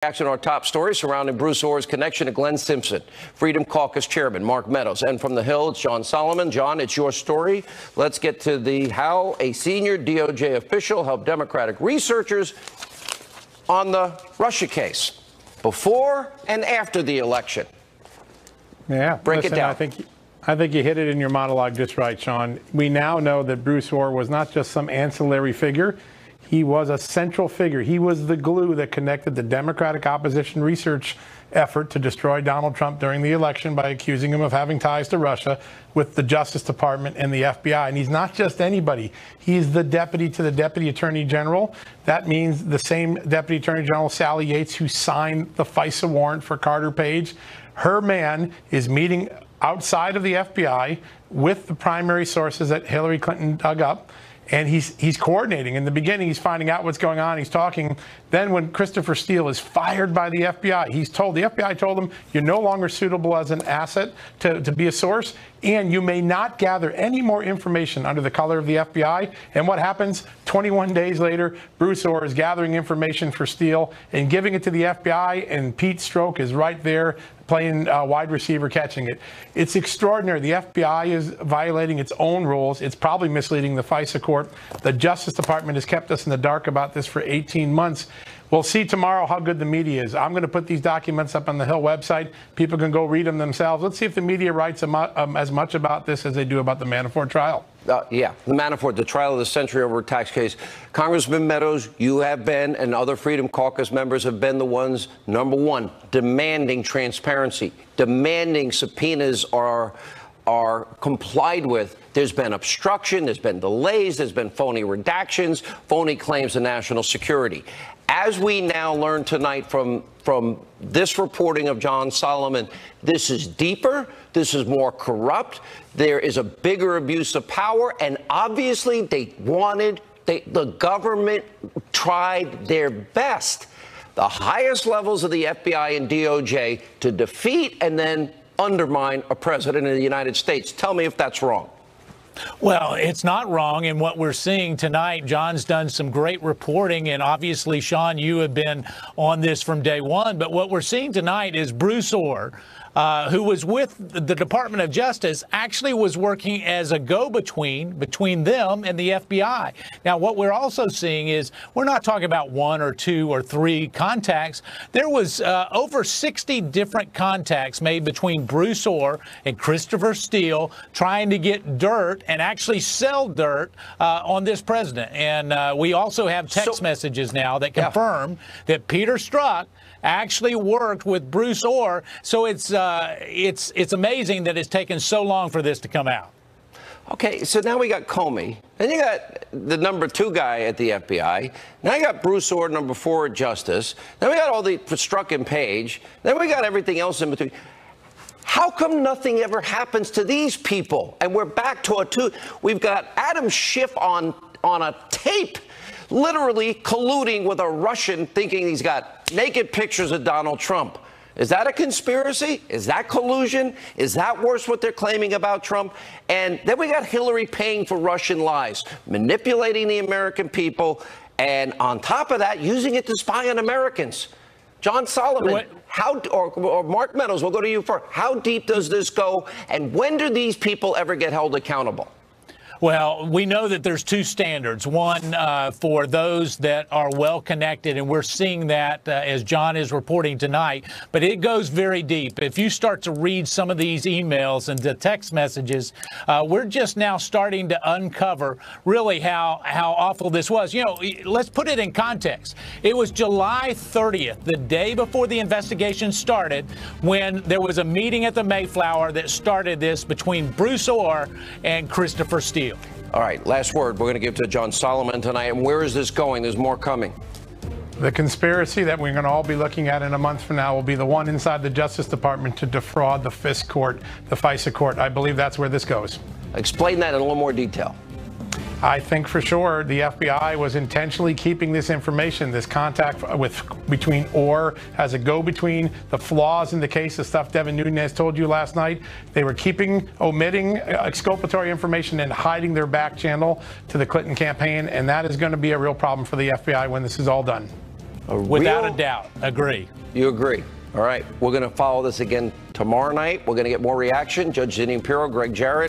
Reaction to our top story surrounding Bruce Orr's connection to Glenn Simpson, Freedom Caucus Chairman Mark Meadows. And from the Hill, it's John Solomon. John, it's your story. Let's get to how a senior DOJ official helped Democratic researchers on the Russia case before and after the election. Yeah, break it down. I think you hit it in your monologue just right, Sean. We now know that Bruce Orr was not just some ancillary figure. He was a central figure. He was the glue that connected the Democratic opposition research effort to destroy Donald Trump during the election by accusing him of having ties to Russia with the Justice Department and the FBI. And he's not just anybody. He's the deputy to the Deputy Attorney General. That means the same Deputy Attorney General, Sally Yates, who signed the FISA warrant for Carter Page. Her man is meeting outside of the FBI with the primary sources that Hillary Clinton dug up. And he's coordinating. In the beginning, he's finding out what's going on. He's talking. Then when Christopher Steele is fired by the FBI, the FBI told him, you're no longer suitable as an asset to be a source, and you may not gather any more information under the color of the FBI. And what happens? 21 days later, Bruce Orr is gathering information for Steele and giving it to the FBI, and Pete Strzok is right there playing wide receiver, catching it. It's extraordinary. The FBI is violating its own rules. It's probably misleading the FISA court. The Justice Department has kept us in the dark about this for 18 months. We'll see tomorrow how good the media is. I'm going to put these documents up on the Hill website. People can go read them themselves. Let's see if the media writes as much about this as they do about the Manafort trial. Yeah, the Manafort, the trial of the century over a tax case. Congressman Meadows, you have been, and other Freedom Caucus members have been the ones, number one, demanding transparency, demanding subpoenas are complied with. There's been obstruction, there's been delays, there's been phony redactions, phony claims of national security. As we now learn tonight from this reporting of John Solomon, this is deeper, this is more corrupt, there is a bigger abuse of power, and obviously the government tried their best, the highest levels of the FBI and DOJ, to defeat and then undermine a president of the United States. Tell me if that's wrong. Well, it's not wrong. And what we're seeing tonight, John's done some great reporting. And obviously, Sean, you have been on this from day one. But what we're seeing tonight is Bruce Orr, who was with the Department of Justice, actually was working as a go-between between them and the FBI. Now, what we're also seeing is we're not talking about one or two or three contacts. There was over 60 different contacts made between Bruce Orr and Christopher Steele trying to get dirt and actually sell dirt on this president. And we also have text messages now that confirm that Peter Strzok actually worked with Bruce Orr. So it's amazing that it's taken so long for this to come out. Okay, so now we got Comey, then you got the number 2 guy at the FBI, now you got Bruce Orr, number 4 at Justice, then we got all the Strzok and Page, then we got everything else in between. How come nothing ever happens to these people? And we're back to we've got Adam Schiff on a tape, literally colluding with a Russian, thinking he's got naked pictures of Donald Trump. Is that a conspiracy? Is that collusion? Is that worse what they're claiming about Trump? And then we got Hillary paying for Russian lies, manipulating the American people, and on top of that, using it to spy on Americans. John Solomon, or Mark Meadows, we'll go to you first. How deep does this go, and when do these people ever get held accountable? Well, we know that there's two standards. One for those that are well connected, and we're seeing that as John is reporting tonight. But it goes very deep. If you start to read some of these emails and the text messages, we're just now starting to uncover really how awful this was. You know, let's put it in context. It was July 30th, the day before the investigation started, when there was a meeting at the Mayflower that started this between Bruce Orr and Christopher Steele. All right, last word we're going to give to John Solomon tonight. And where is this going? There's more coming. The conspiracy that we're going to all be looking at in a month from now will be the one inside the Justice Department to defraud the FISA court. I believe that's where this goes. Explain that in a little more detail. I think for sure the FBI was intentionally keeping this information, this contact between Orr as a go-between, the flaws in the case, the stuff Devin Nunes told you last night. They were omitting exculpatory information and hiding their back channel to the Clinton campaign, and that is going to be a real problem for the FBI when this is all done. Without a doubt. Agree. You agree. All right. We're going to follow this again tomorrow night. We're going to get more reaction. Judge Zinni Pirro, Greg Jarrett.